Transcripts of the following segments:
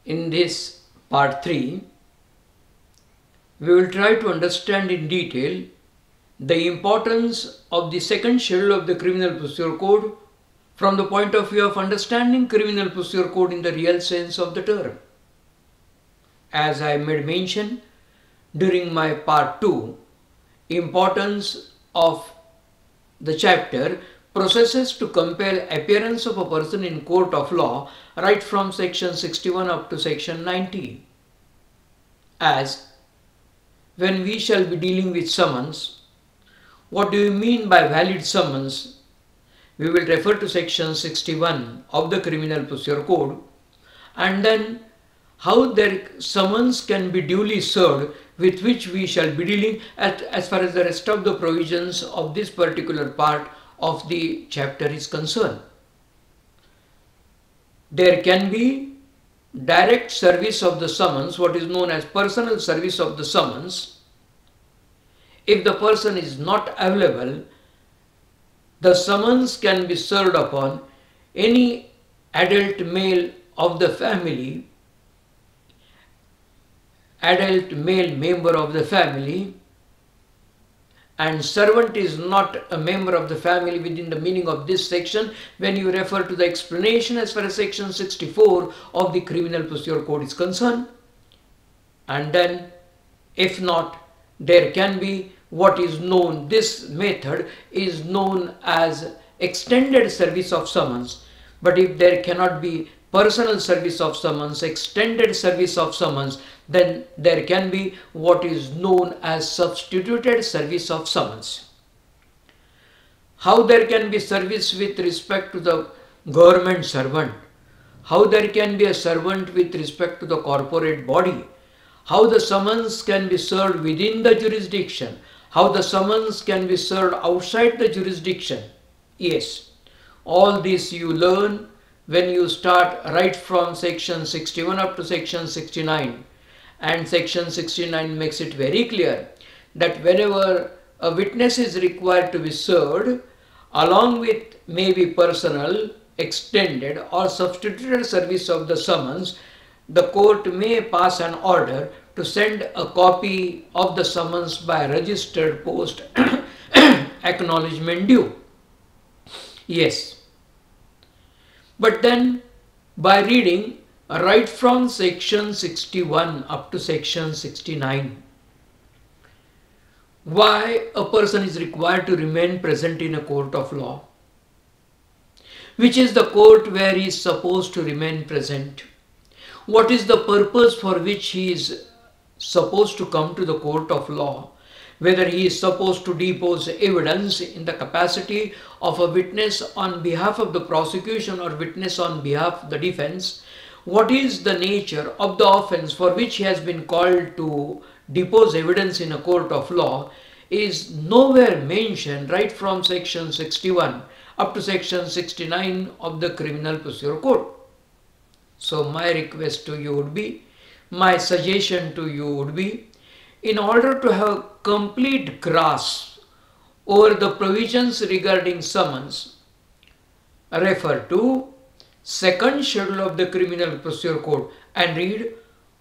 In this part 3, we will try to understand in detail the importance of the second schedule of the Criminal Procedure Code from the point of view of understanding Criminal Procedure Code in the real sense of the term. As I made mention during my part 2, importance of the chapter processes to compel appearance of a person in court of law right from section 61 up to section 90. As when we shall be dealing with summons, what do you mean by valid summons? We will refer to section 61 of the Criminal Procedure Code, and then how their summons can be duly served, with which we shall be dealing as far as the rest of the provisions of this particular part of the chapter is concerned. There can be direct service of the summons, what is known as personal service of the summons. If the person is not available, the summons can be served upon any adult male of the family, adult male member of the family, and servant is not a member of the family within the meaning of this section when you refer to the explanation as far as section 64 of the Criminal Procedure Code is concerned. And then, if not, there can be what is known, this method is known as extended service of summons. But if there cannot be personal service of summons, extended service of summons, then there can be what is known as substituted service of summons. How there can be service with respect to the government servant, how there can be a servant with respect to the corporate body, how the summons can be served within the jurisdiction, how the summons can be served outside the jurisdiction. Yes, all this you learn when you start right from section 61 up to section 69. And section 69 makes it very clear that whenever a witness is required to be served, along with maybe personal, extended or substituted service of the summons, the court may pass an order to send a copy of the summons by registered post acknowledgement due. Yes. But then by reading right from section 61 up to section 69, why a person is required to remain present in a court of law? Which is the court where he is supposed to remain present? What is the purpose for which he is supposed to come to the court of law? Whether he is supposed to depose evidence in the capacity of a witness on behalf of the prosecution or witness on behalf of the defense. What is the nature of the offense for which he has been called to depose evidence in a court of law is nowhere mentioned right from section 61 up to section 69 of the Criminal Procedure Code. So my request to you would be, my suggestion to you would be, in order to have complete grasp over the provisions regarding summons, refer to second schedule of the Criminal Procedure Code and read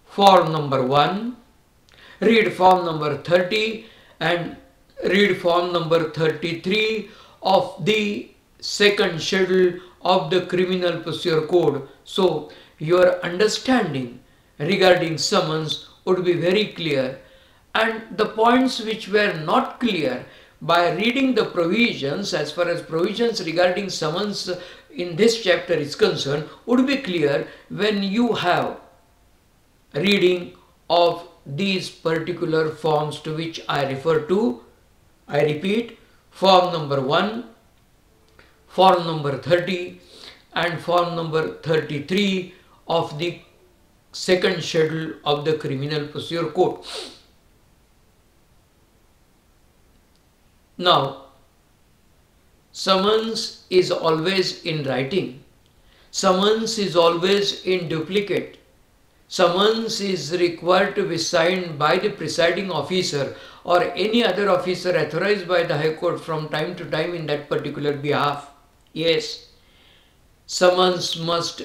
form number 1, read form number 30 and read form number 33 of the second schedule of the Criminal Procedure Code. So your understanding regarding summons would be very clear, and the points which were not clear, by reading the provisions as far as provisions regarding summons in this chapter is concerned would be clear when you have reading of these particular forms to which I refer to. I repeat, form number 1, form number 30 and form number 33 of the second schedule of the Criminal Procedure Code. Now, summons is always in writing. Summons is always in duplicate. Summons is required to be signed by the presiding officer or any other officer authorized by the High Court from time to time in that particular behalf. Yes, summons must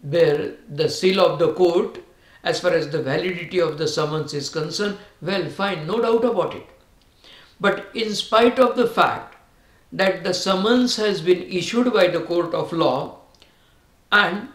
bear the seal of the court as far as the validity of the summons is concerned, well, fine, no doubt about it. But in spite of the fact that the summons has been issued by the court of law, and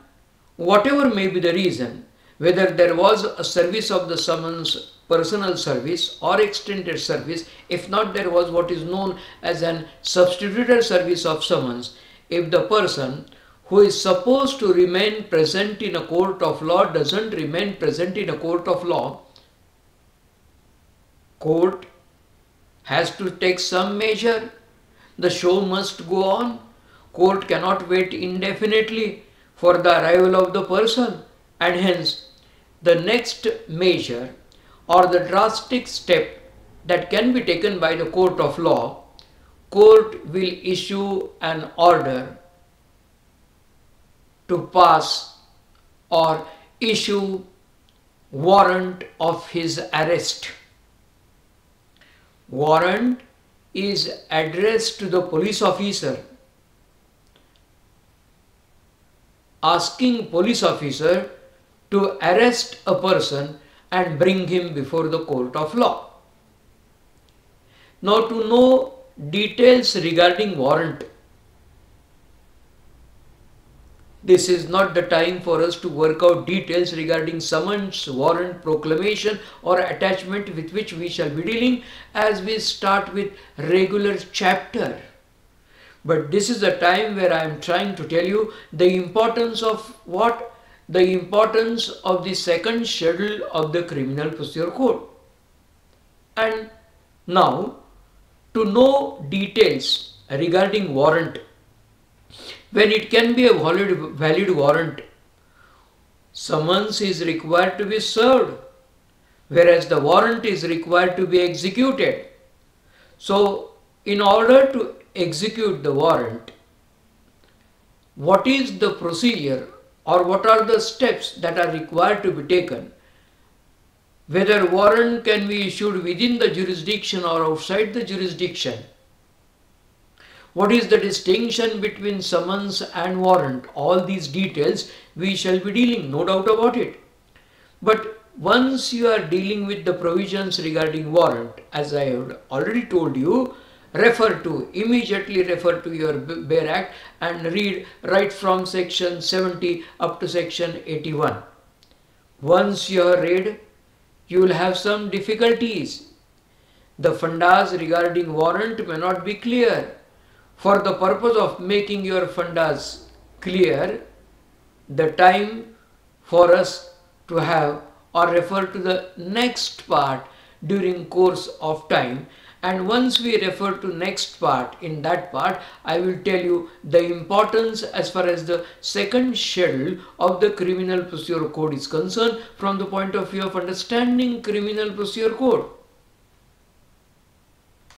whatever may be the reason, whether there was a service of the summons, personal service or extended service, if not there was what is known as an substituted service of summons, if the person who is supposed to remain present in a court of law doesn't remain present in a court of law, court has to take some measure. The show must go on. Court cannot wait indefinitely for the arrival of the person, and hence the next measure or the drastic step that can be taken by the court of law, court will issue an order to pass or issue warrant of his arrest. Warrant is addressed to the police officer, asking police officer to arrest a person and bring him before the court of law. Now, to know details regarding warrant, this is not the time for us to work out details regarding summons, warrant, proclamation or attachment, with which we shall be dealing as we start with regular chapter. But this is the time where I am trying to tell you the importance of what? The importance of the second schedule of the Criminal Procedure Code. And now, to know details regarding warrant, when it can be a valid warrant, summons is required to be served, whereas the warrant is required to be executed. So, in order to execute the warrant, what is the procedure or what are the steps that are required to be taken? Whether warrant can be issued within the jurisdiction or outside the jurisdiction? What is the distinction between summons and warrant? All these details we shall be dealing, no doubt about it. But once you are dealing with the provisions regarding warrant, as I have already told you, immediately refer to your Bare Act and read right from section 70 up to section 81. Once you are read, you will have some difficulties. The fundas regarding warrant may not be clear. For the purpose of making your fundas clear, the time for us to have or refer to the next part during course of time. And once we refer to next part, in that part, I will tell you the importance as far as the second schedule of the Criminal Procedure Code is concerned from the point of view of understanding Criminal Procedure Code.